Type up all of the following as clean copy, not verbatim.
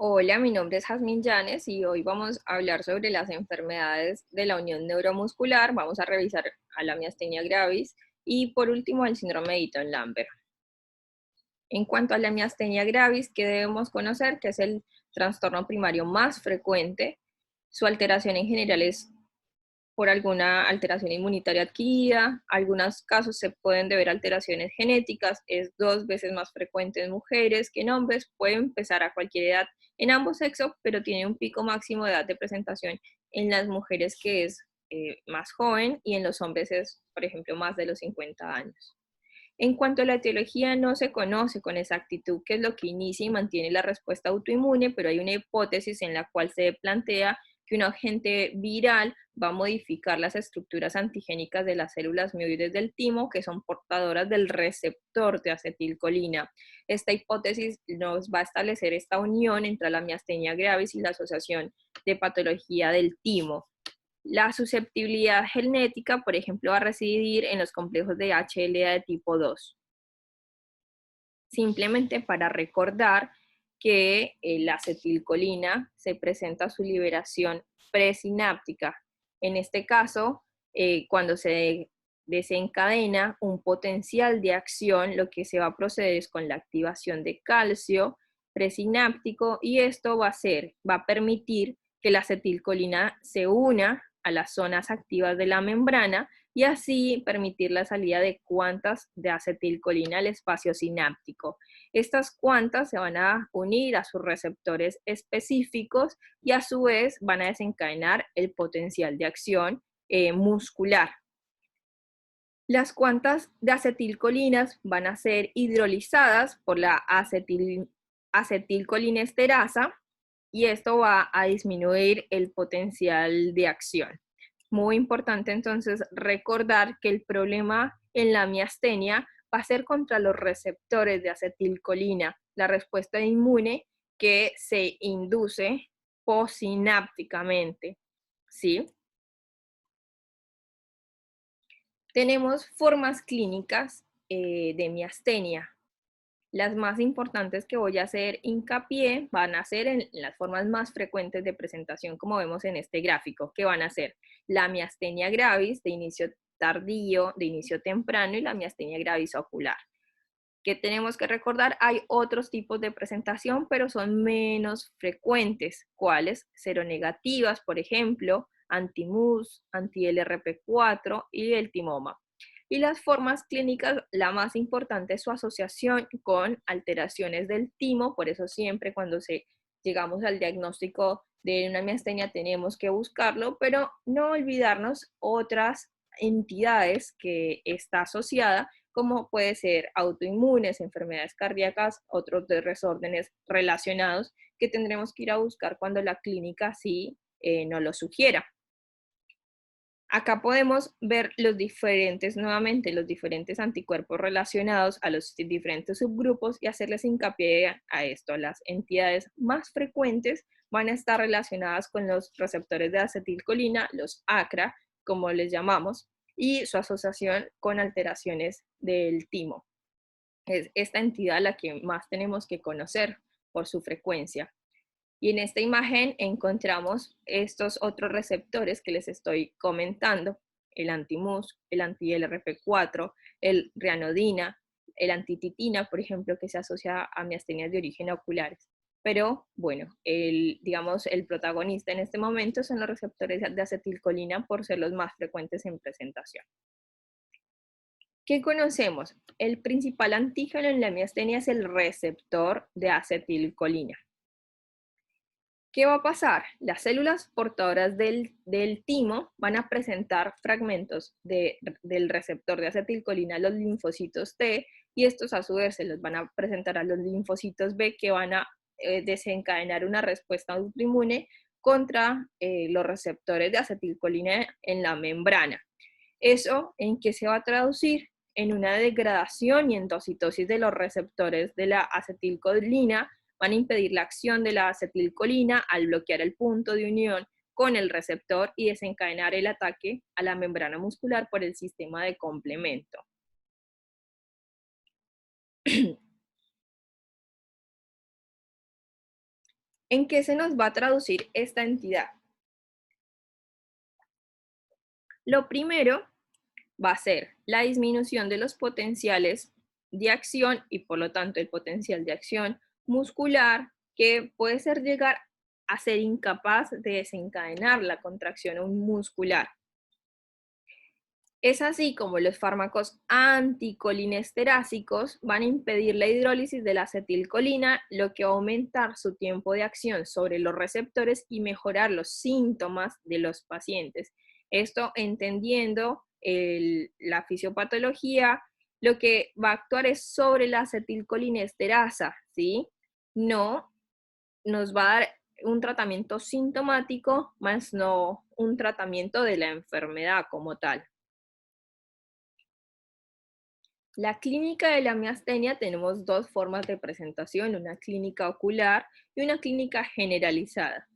Hola, mi nombre es Jazmín Llanes y hoy vamos a hablar sobre las enfermedades de la unión neuromuscular. Vamos a revisar a la miastenia gravis y por último el síndrome de Eaton-Lambert. En cuanto a la miastenia gravis, ¿qué debemos conocer? Que es el trastorno primario más frecuente. Su alteración en general es por alguna alteración inmunitaria adquirida. Algunos casos se pueden deber a alteraciones genéticas, es 2 veces más frecuente en mujeres que en hombres, puede empezar a cualquier edad en ambos sexos, pero tiene un pico máximo de edad de presentación en las mujeres que es más joven y en los hombres es, por ejemplo, más de los 50 años. En cuanto a la etiología, no se conoce con exactitud qué es lo que inicia y mantiene la respuesta autoinmune, pero hay una hipótesis en la cual se plantea que un agente viral va a modificar las estructuras antigénicas de las células mioides del timo, que son portadoras del receptor de acetilcolina. Esta hipótesis nos va a establecer esta unión entre la miastenia gravis y la asociación de patología del timo. La susceptibilidad genética, por ejemplo, va a residir en los complejos de HLA de tipo 2. Simplemente para recordar que la acetilcolina se presenta su liberación presináptica. En este caso, cuando se desencadena un potencial de acción, lo que se va a proceder es con la activación de calcio presináptico y esto va a permitir que la acetilcolina se una a las zonas activas de la membrana y así permitir la salida de cuantas de acetilcolina al espacio sináptico. Estas cuantas se van a unir a sus receptores específicos y a su vez van a desencadenar el potencial de acción muscular. Las cuantas de acetilcolinas van a ser hidrolizadas por la acetilcolinesterasa y esto va a disminuir el potencial de acción. Muy importante entonces recordar que el problema en la miastenia va a ser contra los receptores de acetilcolina, la respuesta inmune que se induce postsinápticamente, ¿sí? Tenemos formas clínicas de miastenia. Las más importantes que voy a hacer hincapié van a ser en las formas más frecuentes de presentación, como vemos en este gráfico, que van a ser la miastenia gravis de inicio tardío, de inicio temprano y la miastenia gravis ocular. ¿Qué tenemos que recordar? Hay otros tipos de presentación, pero son menos frecuentes. ¿Cuáles? Seronegativas, por ejemplo, anti-MUS, anti-LRP4 y el timoma. Y las formas clínicas, la más importante es su asociación con alteraciones del timo, por eso siempre cuando llegamos al diagnóstico de una miastenia tenemos que buscarlo, pero no olvidarnos otras entidades que está asociada, como puede ser autoinmunes, enfermedades cardíacas, otros desórdenes relacionados que tendremos que ir a buscar cuando la clínica sí nos lo sugiera. Acá podemos ver nuevamente los diferentes anticuerpos relacionados a los diferentes subgrupos y hacerles hincapié a esto. Las entidades más frecuentes van a estar relacionadas con los receptores de acetilcolina, los ACRA, como les llamamos, y su asociación con alteraciones del timo. Es esta entidad la que más tenemos que conocer por su frecuencia. Y en esta imagen encontramos estos otros receptores que les estoy comentando, el anti-MUS, el anti-LRP4, el rianodina, el antititina, por ejemplo, que se asocia a miastenias de origen oculares. Pero bueno, digamos, el protagonista en este momento son los receptores de acetilcolina por ser los más frecuentes en presentación. ¿Qué conocemos? El principal antígeno en la miastenia es el receptor de acetilcolina. ¿Qué va a pasar? Las células portadoras del timo van a presentar fragmentos del receptor de acetilcolina a los linfocitos T y estos a su vez se los van a presentar a los linfocitos B que van a desencadenar una respuesta autoinmune contra los receptores de acetilcolina en la membrana. ¿Eso en qué se va a traducir? En una degradación y endocitosis de los receptores de la acetilcolina, van a impedir la acción de la acetilcolina al bloquear el punto de unión con el receptor y desencadenar el ataque a la membrana muscular por el sistema de complemento. ¿En qué se nos va a traducir esta entidad? Lo primero va a ser la disminución de los potenciales de acción y por lo tanto el potencial de acción muscular que puede ser llegar a ser incapaz de desencadenar la contracción muscular. Es así como los fármacos anticolinesterásicos van a impedir la hidrólisis de la acetilcolina, lo que va a aumentar su tiempo de acción sobre los receptores y mejorar los síntomas de los pacientes. Esto entendiendo la fisiopatología, lo que va a actuar es sobre la acetilcolinesterasa, ¿sí? No nos va a dar un tratamiento sintomático, más no un tratamiento de la enfermedad como tal. La clínica de la miastenia tenemos dos formas de presentación, una clínica ocular y una clínica generalizada.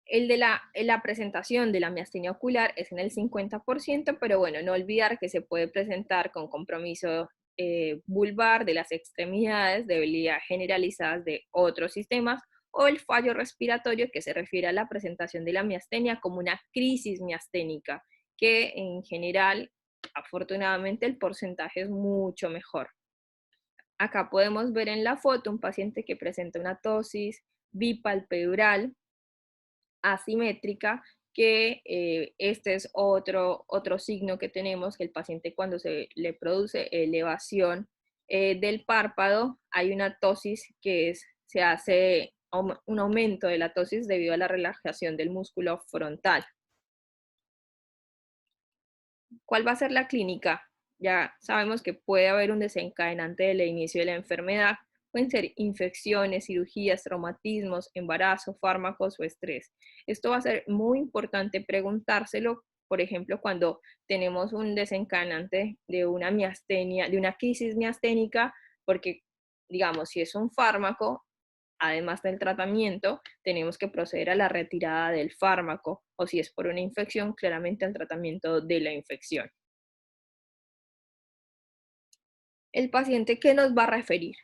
El de la presentación de la miastenia ocular es en el 50%, pero bueno, no olvidar que se puede presentar con compromiso vulvar de las extremidades, debilidad generalizadas de otros sistemas, o el fallo respiratorio que se refiere a la presentación de la miastenia como una crisis miasténica, que en general, afortunadamente, el porcentaje es mucho mejor. Acá podemos ver en la foto un paciente que presenta una tosis bipalpebral asimétrica, que este es otro signo que tenemos, que el paciente cuando se le produce elevación del párpado, hay una tosis se hace un aumento de la tosis debido a la relajación del músculo frontal. ¿Cuál va a ser la clínica? Ya sabemos que puede haber un desencadenante del inicio de la enfermedad. Pueden ser infecciones, cirugías, traumatismos, embarazo, fármacos o estrés. Esto va a ser muy importante preguntárselo, por ejemplo, cuando tenemos un desencadenante de una miastenia, de una crisis miasténica, porque, digamos, si es un fármaco, además del tratamiento, tenemos que proceder a la retirada del fármaco, o si es por una infección, claramente al tratamiento de la infección. El paciente que nos va a referir,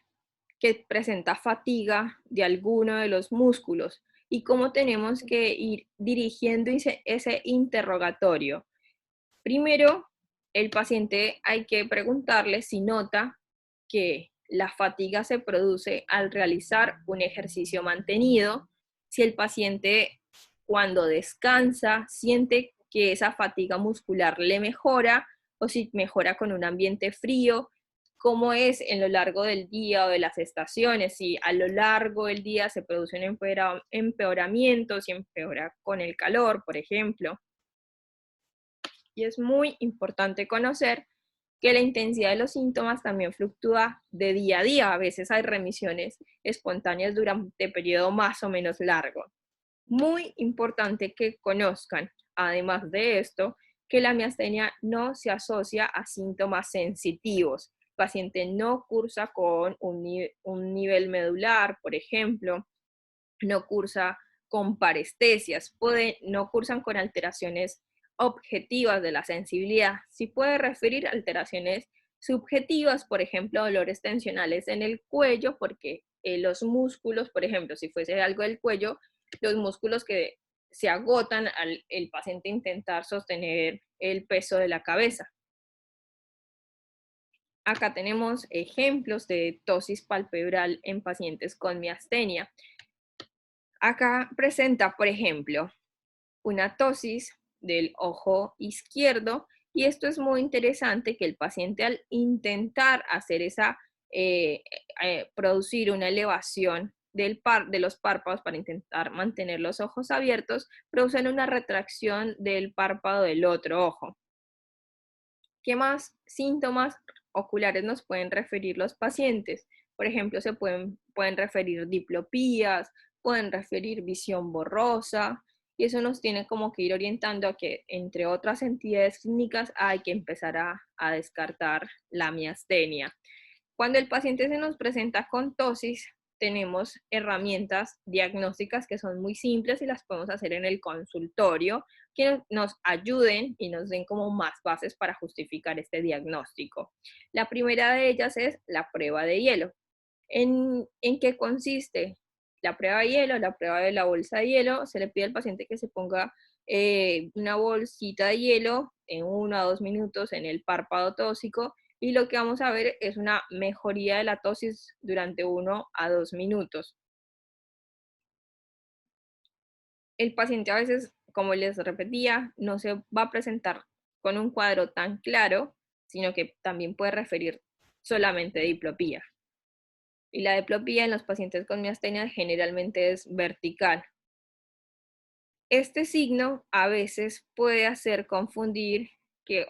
que presenta fatiga de alguno de los músculos y cómo tenemos que ir dirigiendo ese interrogatorio. Primero, el paciente hay que preguntarle si nota que la fatiga se produce al realizar un ejercicio mantenido, si el paciente cuando descansa siente que esa fatiga muscular le mejora o si mejora con un ambiente frío, cómo es en lo largo del día o de las estaciones, si a lo largo del día se produce un empeoramiento, si empeora con el calor, por ejemplo. Y es muy importante conocer que la intensidad de los síntomas también fluctúa de día a día. A veces hay remisiones espontáneas durante periodo más o menos largo. Muy importante que conozcan, además de esto, que la miastenia no se asocia a síntomas sensitivos. El paciente no cursa con un nivel medular, por ejemplo, no cursa con parestesias, no cursan con alteraciones objetivas de la sensibilidad. Sí puede referir a alteraciones subjetivas, por ejemplo, dolores tensionales en el cuello, porque los músculos, por ejemplo, si fuese algo del cuello, los músculos que se agotan al el paciente intentar sostener el peso de la cabeza. Acá tenemos ejemplos de tosis palpebral en pacientes con miastenia. Acá presenta, por ejemplo, una tosis del ojo izquierdo y esto es muy interesante que el paciente al intentar hacer producir una elevación de los párpados para intentar mantener los ojos abiertos, producen una retracción del párpado del otro ojo. ¿Qué más síntomas oculares nos pueden referir los pacientes? Por ejemplo, pueden referir diplopías, pueden referir visión borrosa, y eso nos tiene como que ir orientando a que, entre otras entidades clínicas, hay que empezar a descartar la miastenia. Cuando el paciente se nos presenta con tosis, tenemos herramientas diagnósticas que son muy simples y las podemos hacer en el consultorio, que nos ayuden y nos den como más bases para justificar este diagnóstico. La primera de ellas es la prueba de hielo. ¿En qué consiste? la prueba de hielo, la prueba de la bolsa de hielo, se le pide al paciente que se ponga una bolsita de hielo en 1 a 2 minutos en el párpado tóxico y lo que vamos a ver es una mejoría de la tosis durante 1 a 2 minutos. El paciente a veces, como les repetía, no se va a presentar con un cuadro tan claro, sino que también puede referir solamente diplopía. Y la diplopía en los pacientes con miastenia generalmente es vertical. Este signo a veces puede hacer confundir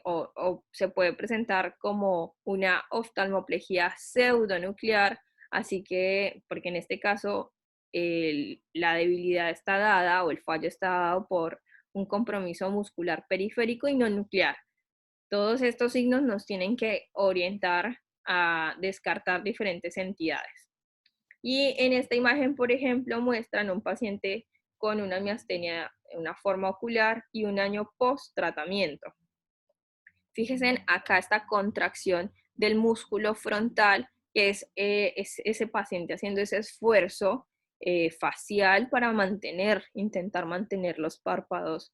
o se puede presentar como una oftalmoplegia pseudonuclear, así que, porque en este caso la debilidad está dada o el fallo está dado por un compromiso muscular periférico y no nuclear. Todos estos signos nos tienen que orientar a descartar diferentes entidades. Y en esta imagen, por ejemplo, muestran un paciente con una miastenia, una forma ocular y un año post-tratamiento. Fíjense acá esta contracción del músculo frontal, que es ese paciente haciendo ese esfuerzo facial para intentar mantener los párpados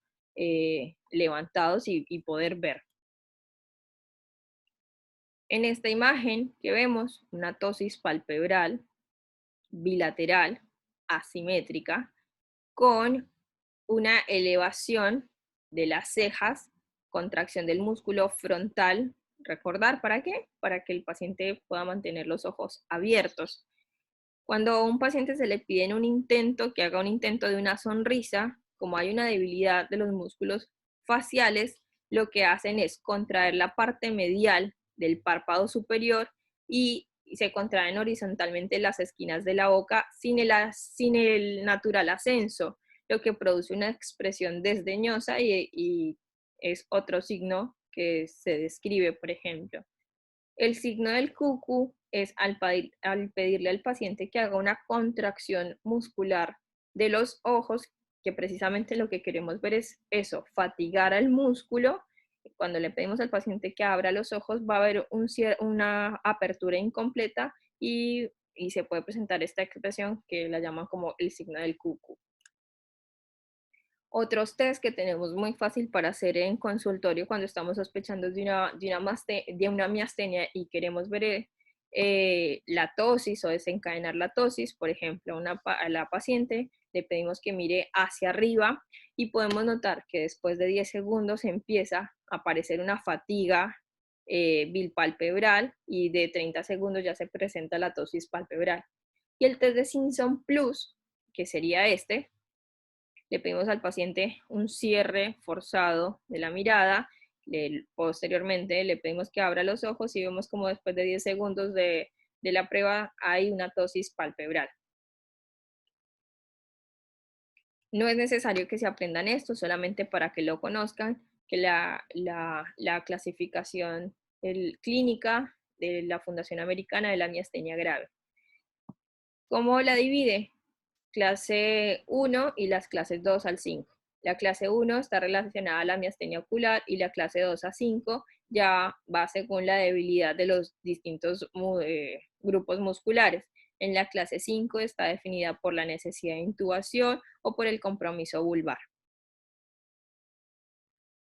levantados y poder ver. En esta imagen que vemos una tosis palpebral bilateral asimétrica con una elevación de las cejas, contracción del músculo frontal. ¿Recordar para qué? Para que el paciente pueda mantener los ojos abiertos. Cuando a un paciente se le pide un intento, que haga un intento de una sonrisa, como hay una debilidad de los músculos faciales, lo que hacen es contraer la parte medial del párpado superior y se contraen horizontalmente las esquinas de la boca sin el natural ascenso, lo que produce una expresión desdeñosa y es otro signo que se describe, por ejemplo. El signo del cucu es al pedirle al paciente que haga una contracción muscular de los ojos, que precisamente lo que queremos ver es eso, fatigar al músculo. Cuando le pedimos al paciente que abra los ojos, va a haber una apertura incompleta y se puede presentar esta expresión que la llaman como el signo del cucu. Otros test que tenemos muy fácil para hacer en consultorio cuando estamos sospechando de una miastenia y queremos ver la tosis o desencadenar la tosis, por ejemplo, a la paciente le pedimos que mire hacia arriba y podemos notar que después de 10 segundos empieza a aparecer una fatiga bilpalpebral y de 30 segundos ya se presenta la tosis palpebral. Y el test de Simpson Plus, que sería este, le pedimos al paciente un cierre forzado de la mirada, posteriormente le pedimos que abra los ojos y vemos como después de 10 segundos de la prueba hay una tosis palpebral. No es necesario que se aprendan esto, solamente para que lo conozcan, que la clasificación clínica de la Fundación Americana de la Miastenia Grave. ¿Cómo la divide? Clase 1 y las clases 2 al 5. La clase 1 está relacionada a la miastenia ocular y la clase 2 a 5 ya va según la debilidad de los distintos grupos musculares. En la clase 5 está definida por la necesidad de intubación o por el compromiso vulvar.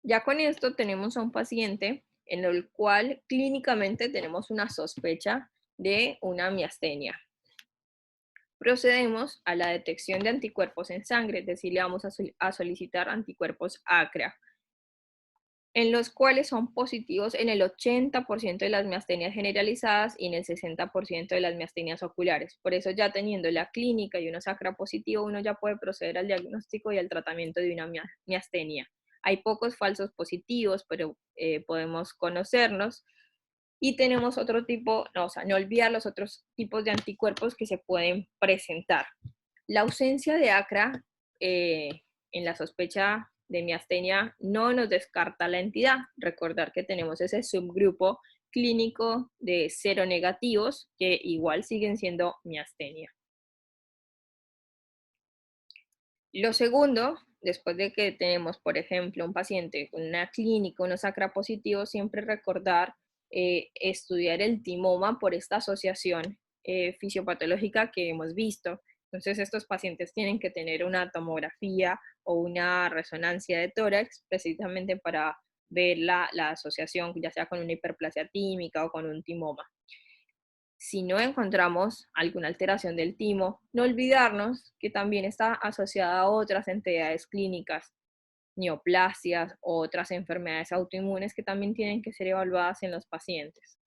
Ya con esto tenemos a un paciente en el cual clínicamente tenemos una sospecha de una miastenia. Procedemos a la detección de anticuerpos en sangre, es decir, le vamos a solicitar anticuerpos ACRA, en los cuales son positivos en el 80% de las miastenias generalizadas y en el 60% de las miastenias oculares. Por eso ya teniendo la clínica y unos ACRA positivos, uno ya puede proceder al diagnóstico y al tratamiento de una miastenia. Hay pocos falsos positivos, pero podemos conocernos. Y tenemos otro tipo, no olvidar los otros tipos de anticuerpos que se pueden presentar. La ausencia de ACRA en la sospecha de miastenia no nos descarta la entidad. Recordar que tenemos ese subgrupo clínico de seronegativos que igual siguen siendo miastenia. Lo segundo, después de que tenemos, por ejemplo, un paciente con una clínica, unos ACRA positivos, siempre recordar estudiar el timoma por esta asociación fisiopatológica que hemos visto. Entonces estos pacientes tienen que tener una tomografía o una resonancia de tórax precisamente para ver la asociación, ya sea con una hiperplasia tímica o con un timoma. Si no encontramos alguna alteración del timo, no olvidarnos que también está asociada a otras entidades clínicas, neoplasias o otras enfermedades autoinmunes que también tienen que ser evaluadas en los pacientes.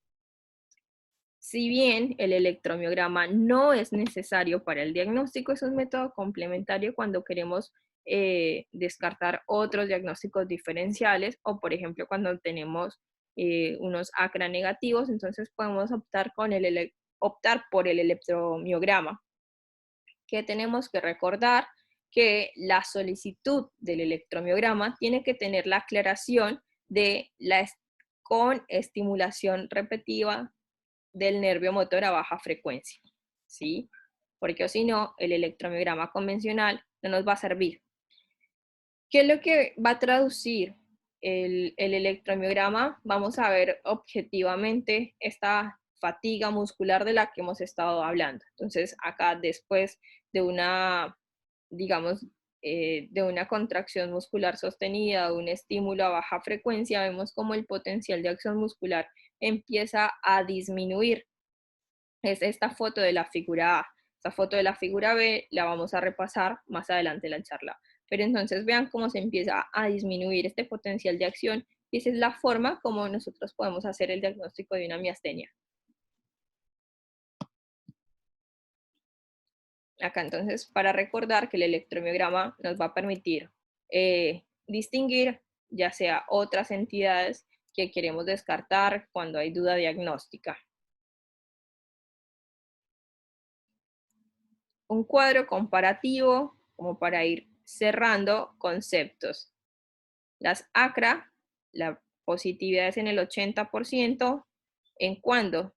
Si bien el electromiograma no es necesario para el diagnóstico, es un método complementario cuando queremos descartar otros diagnósticos diferenciales o, por ejemplo, cuando tenemos unos ACRA negativos, entonces podemos optar por el electromiograma, que tenemos que recordar que la solicitud del electromiograma tiene que tener la aclaración de con estimulación repetitiva del nervio motor a baja frecuencia, ¿sí? Porque si no, el electromiograma convencional no nos va a servir. ¿Qué es lo que va a traducir el electromiograma? Vamos a ver objetivamente esta fatiga muscular de la que hemos estado hablando. Entonces, acá después de una, digamos, de una contracción muscular sostenida, un estímulo a baja frecuencia, vemos cómo el potencial de acción muscular empieza a disminuir. Es esta foto de la figura A. Esta foto de la figura B la vamos a repasar más adelante en la charla. Pero entonces vean cómo se empieza a disminuir este potencial de acción y esa es la forma como nosotros podemos hacer el diagnóstico de una miastenia. Acá entonces, para recordar que el electromiograma nos va a permitir distinguir ya sea otras entidades que queremos descartar cuando hay duda diagnóstica. Un cuadro comparativo como para ir cerrando conceptos. Las ACRA, la positividad es en el 80%, en cuando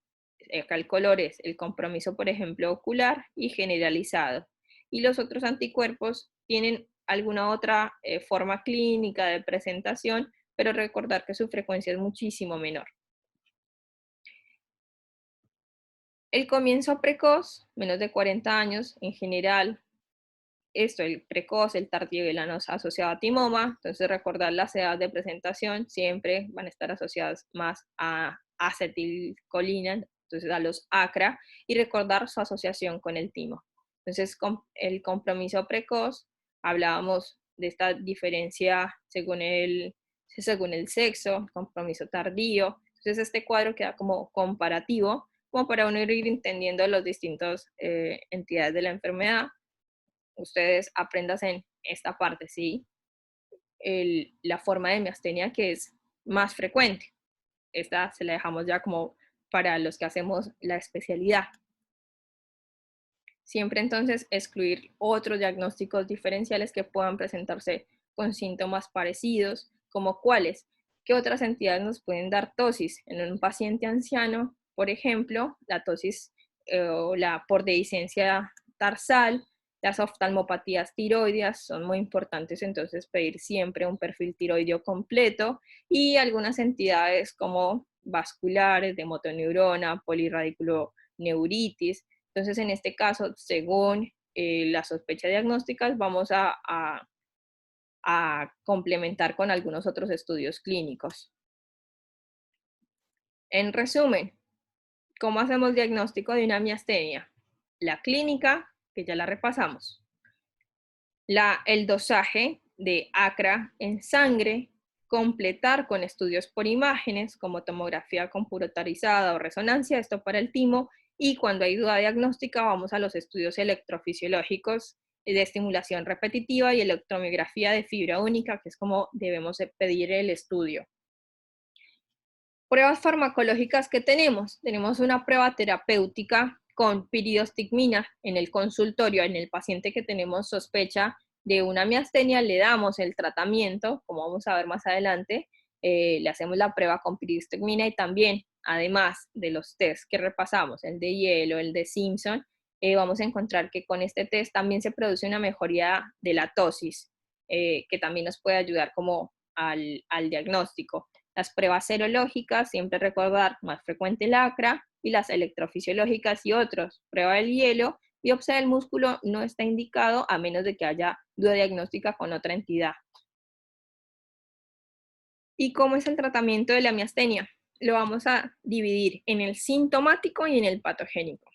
acá el color es el compromiso, por ejemplo, ocular y generalizado. Y los otros anticuerpos tienen alguna otra forma clínica de presentación, pero recordar que su frecuencia es muchísimo menor. El comienzo precoz, menos de 40 años, en general, el precoz, el tardío y la no asociado a timoma. Entonces recordar las edades de presentación siempre van a estar asociadas más a acetilcolina, entonces a los ACRA, y recordar su asociación con el timo. Entonces el compromiso precoz, hablábamos de esta diferencia según el sexo, compromiso tardío. Entonces este cuadro queda como comparativo, como para uno ir entendiendo las distintas entidades de la enfermedad. Ustedes aprendas en esta parte, ¿sí? La forma de miastenia que es más frecuente. Esta se la dejamos ya como para los que hacemos la especialidad. Siempre entonces excluir otros diagnósticos diferenciales que puedan presentarse con síntomas parecidos, como cuáles, qué otras entidades nos pueden dar tosis. En un paciente anciano, por ejemplo, la tosis o la por dehiscencia tarsal, las oftalmopatías tiroideas son muy importantes, entonces pedir siempre un perfil tiroideo completo y algunas entidades como vasculares, de motoneurona, polirradiculoneuritis. Entonces, en este caso, según la sospecha diagnóstica, vamos a complementar con algunos otros estudios clínicos. En resumen, ¿cómo hacemos diagnóstico de una miastenia? La clínica, que ya la repasamos. El dosaje de ACRA en sangre, completar con estudios por imágenes como tomografía computarizada o resonancia, esto para el timo, y cuando hay duda diagnóstica vamos a los estudios electrofisiológicos de estimulación repetitiva y electromiografía de fibra única, que es como debemos pedir el estudio. Pruebas farmacológicas que tenemos. Tenemos una prueba terapéutica con piridostigmina en el consultorio, en el paciente que tenemos sospecha de una miastenia, le damos el tratamiento, como vamos a ver más adelante, le hacemos la prueba con piridostigmina y también, además de los test que repasamos, el de hielo, el de Simpson, vamos a encontrar que con este test también se produce una mejoría de la tosis, que también nos puede ayudar como al diagnóstico. Las pruebas serológicas, siempre recordar más frecuente el ACRA, y las electrofisiológicas y otros, prueba del hielo, biopsia del músculo no está indicado a menos de que haya duda diagnóstica con otra entidad. ¿Y cómo es el tratamiento de la miastenia? Lo vamos a dividir en el sintomático y en el patogénico.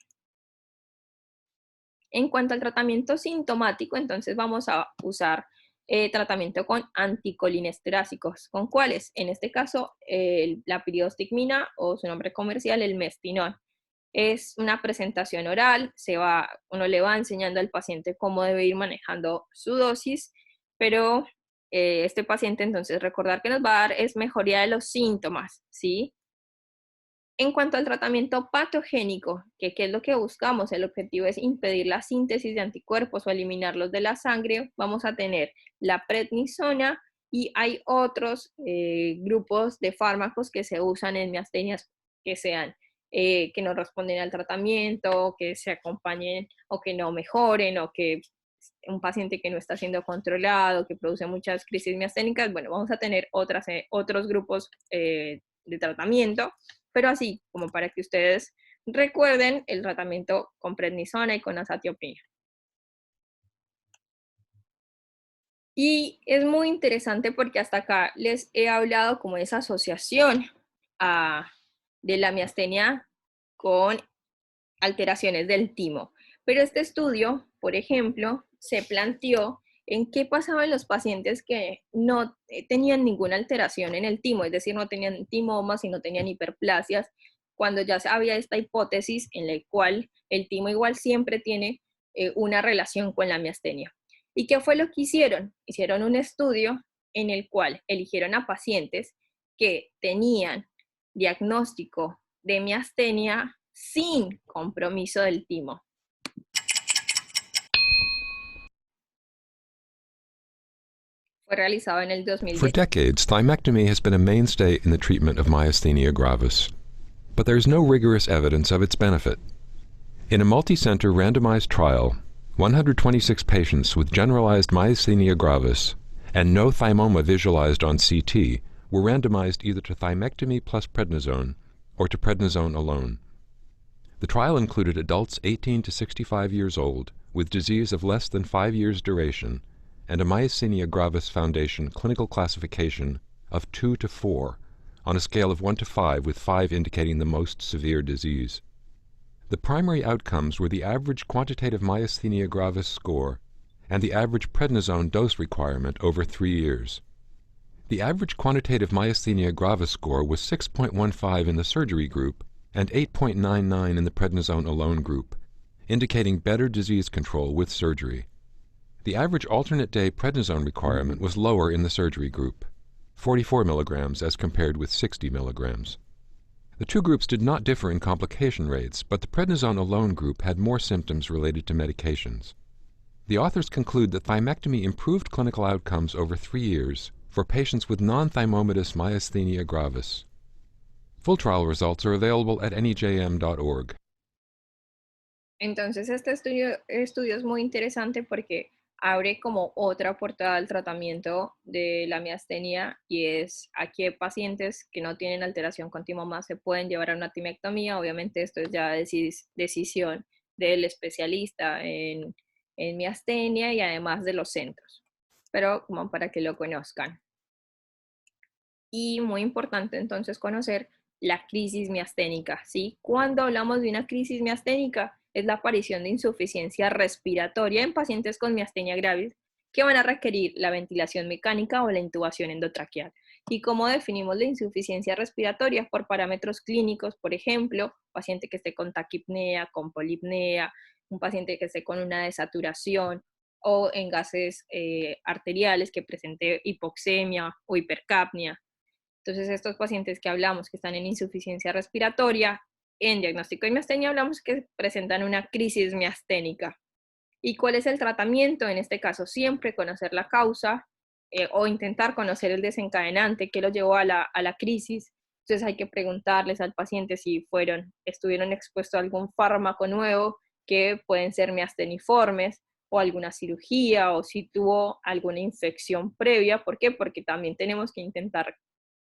En cuanto al tratamiento sintomático, entonces vamos a usar tratamiento con anticolinesterásicos. ¿Con cuáles? En este caso, la piridostigmina o su nombre comercial, el Mestinol. Es una presentación oral, uno le va enseñando al paciente cómo debe ir manejando su dosis, pero este paciente entonces recordar que nos va a dar es mejoría de los síntomas, ¿sí? En cuanto al tratamiento patogénico, ¿qué es lo que buscamos? El objetivo es impedir la síntesis de anticuerpos o eliminarlos de la sangre. Vamos a tener la prednisona y hay otros grupos de fármacos que se usan en miastenias que sean que no responden al tratamiento, que se acompañen o que no mejoren o que un paciente que no está siendo controlado, que produce muchas crisis miasténicas. Bueno, vamos a tener otros grupos de tratamiento, pero así como para que ustedes recuerden el tratamiento con prednisona y con azatioprina. Y es muy interesante porque hasta acá les he hablado como de esa asociación de la miastenia con alteraciones del timo. Pero este estudio, por ejemplo, se planteó en qué pasaba en los pacientes que no tenían ninguna alteración en el timo, es decir, no tenían timomas y no tenían hiperplasias, cuando ya había esta hipótesis en la cual el timo igual siempre tiene una relación con la miastenia. ¿Y qué fue lo que hicieron? Hicieron un estudio en el cual eligieron a pacientes que tenían diagnóstico de miastenia sin compromiso del timo. Fue realizado en el 2010. For decades, thymectomy has been a mainstay in the treatment of myasthenia gravis, but there is no rigorous evidence of its benefit. In a multi-center randomized trial, 126 patients with generalized myasthenia gravis and no thymoma visualized on CT were randomized either to thymectomy plus prednisone or to prednisone alone. The trial included adults 18 to 65 years old with disease of less than 5 years duration and a Myasthenia Gravis Foundation clinical classification of 2 to 4 on a scale of 1 to 5, with 5 indicating the most severe disease. The primary outcomes were the average quantitative myasthenia gravis score and the average prednisone dose requirement over 3 years. The average quantitative myasthenia gravis score was 6.15 in the surgery group and 8.99 in the prednisone alone group, indicating better disease control with surgery. The average alternate day prednisone requirement was lower in the surgery group, 44 milligrams as compared with 60 milligrams. The two groups did not differ in complication rates, but the prednisone alone group had more symptoms related to medications. The authors conclude that thymectomy improved clinical outcomes over 3 years for patients with non-thymomatous myasthenia gravis. Full trial results are available at nejm.org. Entonces este estudio es muy interesante porque abre como otra portada al tratamiento de la miastenia y es a qué pacientes que no tienen alteración con timomas se pueden llevar a una timectomía. Obviamente esto es ya decisión del especialista en miastenia y además de los centros, pero como para que lo conozcan. Y muy importante entonces conocer la crisis miasténica, ¿sí? Cuando hablamos de una crisis miasténica es la aparición de insuficiencia respiratoria en pacientes con miastenia gravis que van a requerir la ventilación mecánica o la intubación endotraqueal. ¿Y cómo definimos la insuficiencia respiratoria? Por parámetros clínicos, por ejemplo, paciente que esté con taquipnea, con polipnea, un paciente que esté con una desaturación o en gases arteriales que presente hipoxemia o hipercapnia. Entonces, estos pacientes que hablamos que están en insuficiencia respiratoria, en diagnóstico de miastenia hablamos que presentan una crisis miasténica. ¿Y cuál es el tratamiento? En este caso, siempre conocer la causa o intentar conocer el desencadenante que lo llevó a la crisis. Entonces, hay que preguntarles al paciente si estuvieron expuestos a algún fármaco nuevo, que pueden ser miasteniformes, o alguna cirugía, o si tuvo alguna infección previa. ¿Por qué? Porque también tenemos que intentar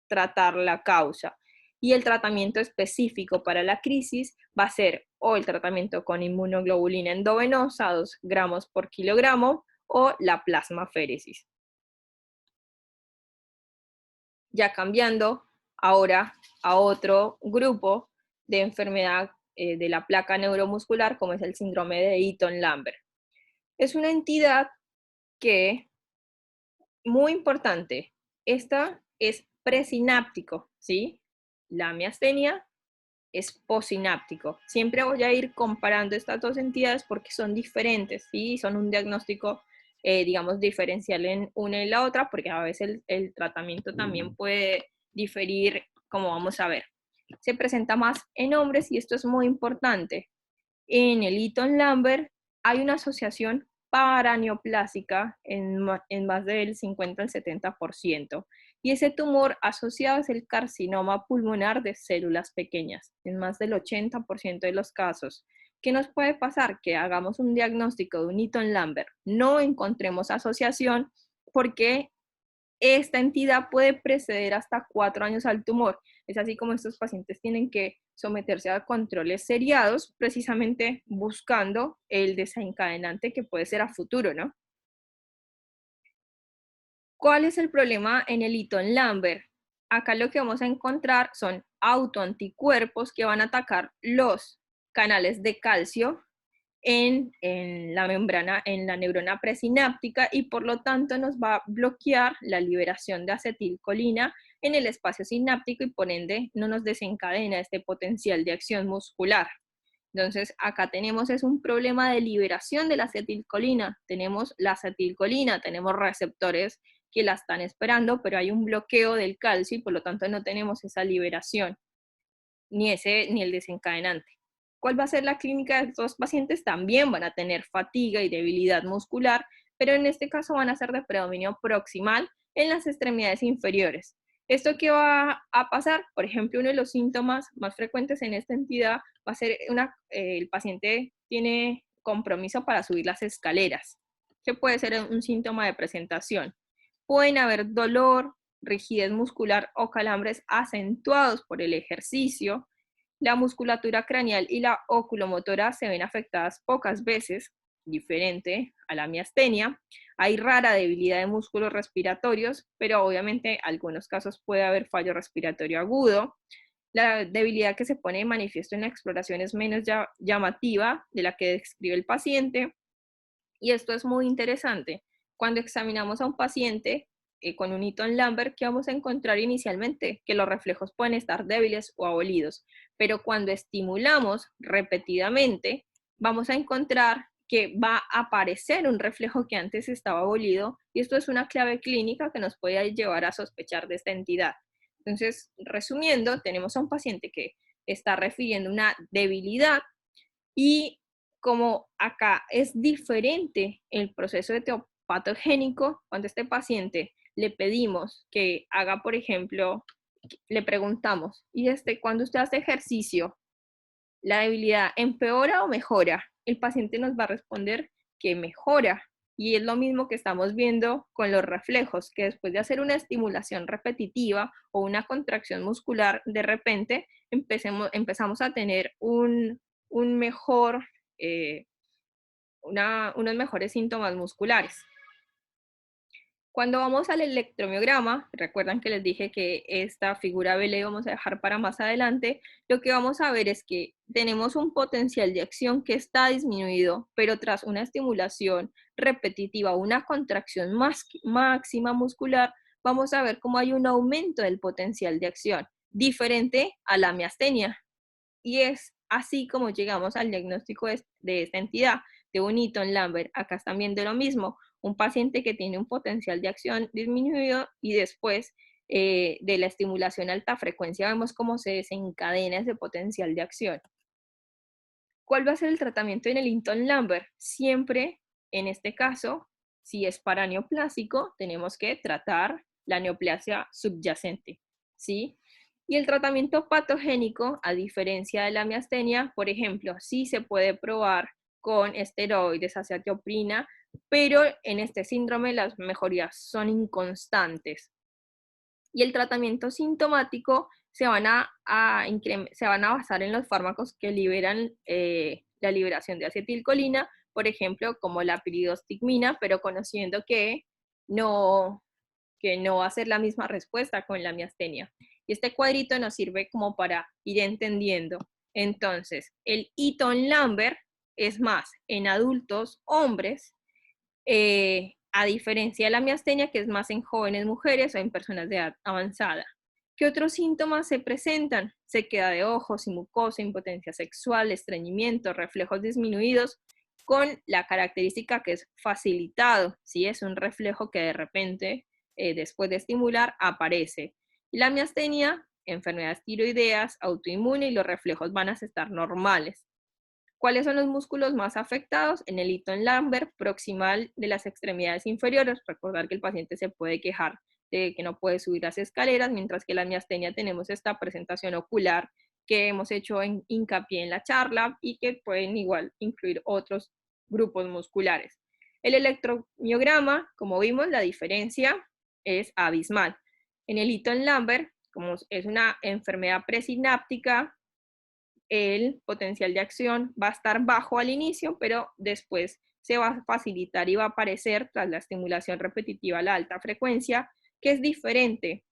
tratar la causa. y el tratamiento específico para la crisis va a ser o el tratamiento con inmunoglobulina endovenosa, 2 gramos por kilogramo, o la plasmaféresis. Ya cambiando ahora a otro grupo de enfermedad de la placa neuromuscular, como es el síndrome de Eaton-Lambert. Es una entidad que, muy importante, esta es presináptico, ¿sí? La miastenia es posináptico. Siempre voy a ir comparando estas dos entidades porque son diferentes, ¿sí? Son un diagnóstico, digamos, diferencial en una y la otra, porque a veces el tratamiento también puede diferir, como vamos a ver. Se presenta más en hombres y esto es muy importante. En el Eaton-Lambert hay una asociación paraneoplásica en más del 50 al 70%. Y ese tumor asociado es el carcinoma pulmonar de células pequeñas, en más del 80% de los casos. ¿Qué nos puede pasar? Que hagamos un diagnóstico de un Eaton-Lambert, no encontremos asociación porque esta entidad puede preceder hasta 4 años al tumor. Es así como estos pacientes tienen que someterse a controles seriados, precisamente buscando el desencadenante que puede ser a futuro, ¿no? ¿Cuál es el problema en el Eaton-Lambert? Acá lo que vamos a encontrar son autoanticuerpos que van a atacar los canales de calcio en la membrana, en la neurona presináptica, y por lo tanto nos va a bloquear la liberación de acetilcolina en el espacio sináptico y por ende no nos desencadena este potencial de acción muscular. Entonces acá tenemos es un problema de liberación de la acetilcolina. Tenemos la acetilcolina, tenemos receptores que la están esperando, pero hay un bloqueo del calcio y por lo tanto no tenemos esa liberación, ni el desencadenante. ¿Cuál va a ser la clínica de estos pacientes? También van a tener fatiga y debilidad muscular, pero en este caso van a ser de predominio proximal en las extremidades inferiores. ¿Esto qué va a pasar? Por ejemplo, uno de los síntomas más frecuentes en esta entidad va a ser el paciente tiene compromiso para subir las escaleras, que puede ser un síntoma de presentación. Pueden haber dolor, rigidez muscular o calambres acentuados por el ejercicio. La musculatura craneal y la oculomotora se ven afectadas pocas veces, diferente a la miastenia. Hay rara debilidad de músculos respiratorios, pero obviamente en algunos casos puede haber fallo respiratorio agudo. La debilidad que se pone de manifiesto en la exploración es menos llamativa de la que describe el paciente. Y esto es muy interesante. Cuando examinamos a un paciente con un Eaton-Lambert, ¿qué vamos a encontrar inicialmente? Que los reflejos pueden estar débiles o abolidos, pero cuando estimulamos repetidamente, vamos a encontrar que va a aparecer un reflejo que antes estaba abolido, y esto es una clave clínica que nos puede llevar a sospechar de esta entidad. Entonces, resumiendo, tenemos a un paciente que está refiriendo una debilidad y como acá es diferente el proceso etiopatogénico, cuando a este paciente le pedimos que haga, por ejemplo, le preguntamos, ¿y cuando usted hace ejercicio, la debilidad empeora o mejora? El paciente nos va a responder que mejora. Y es lo mismo que estamos viendo con los reflejos, que después de hacer una estimulación repetitiva o una contracción muscular, de repente empezamos a tener un mejor, unos mejores síntomas musculares. Cuando vamos al electromiograma, recuerdan que les dije que esta figura B la vamos a dejar para más adelante, lo que vamos a ver es que tenemos un potencial de acción que está disminuido, pero tras una estimulación repetitiva o una contracción máxima muscular, vamos a ver cómo hay un aumento del potencial de acción, diferente a la miastenia. Y es así como llegamos al diagnóstico de esta entidad, de un Eaton-Lambert. Acá están viendo lo mismo, un paciente que tiene un potencial de acción disminuido y después de la estimulación a alta frecuencia vemos cómo se desencadena ese potencial de acción. ¿Cuál va a ser el tratamiento en el Eaton-Lambert? Siempre, en este caso, si es paraneoplásico, tenemos que tratar la neoplasia subyacente, ¿sí? Y el tratamiento patogénico, a diferencia de la miastenia, por ejemplo, sí se puede probar con esteroides, azathioprina, pero en este síndrome las mejorías son inconstantes. Y el tratamiento sintomático se van a basar en los fármacos que liberan la liberación de acetilcolina, por ejemplo, como la piridostigmina, pero conociendo no, que no va a ser la misma respuesta con la miastenia. Y este cuadrito nos sirve como para ir entendiendo. Entonces, el Eaton-Lambert es más en adultos hombres, a diferencia de la miastenia, que es más en jóvenes mujeres o en personas de edad avanzada. ¿Qué otros síntomas se presentan? Sequedad de ojos y mucosa, impotencia sexual, estreñimiento, reflejos disminuidos, con la característica que es facilitado, si es un reflejo que de repente, después de estimular, aparece. Y la miastenia, enfermedades tiroideas, autoinmune, y los reflejos van a estar normales. ¿Cuáles son los músculos más afectados? En el Eaton-Lambert, proximal de las extremidades inferiores. Recordar que el paciente se puede quejar de que no puede subir las escaleras, mientras que la miastenia tenemos esta presentación ocular que hemos hecho hincapié en la charla y que pueden igual incluir otros grupos musculares. El electromiograma, como vimos, la diferencia es abismal. En el Eaton-Lambert, como es una enfermedad presináptica, el potencial de acción va a estar bajo al inicio, pero después se va a facilitar y va a aparecer tras la estimulación repetitiva a la alta frecuencia, que es diferente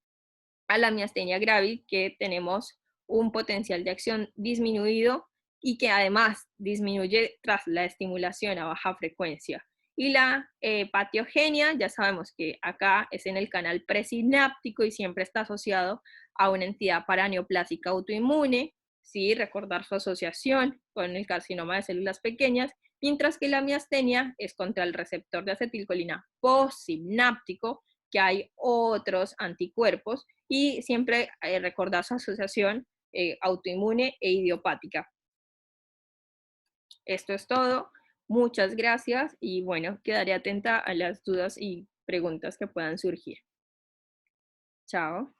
a la miastenia gravis, que tenemos un potencial de acción disminuido y que además disminuye tras la estimulación a baja frecuencia. Y la patiogenia, ya sabemos que acá es en el canal presináptico y siempre está asociado a una entidad paraneoplásica autoinmune, ¿sí? Recordar su asociación con el carcinoma de células pequeñas, mientras que la miastenia es contra el receptor de acetilcolina postsináptico, que hay otros anticuerpos, y siempre recordar su asociación autoinmune e idiopática. Esto es todo. Muchas gracias y bueno, quedaré atenta a las dudas y preguntas que puedan surgir. Chao.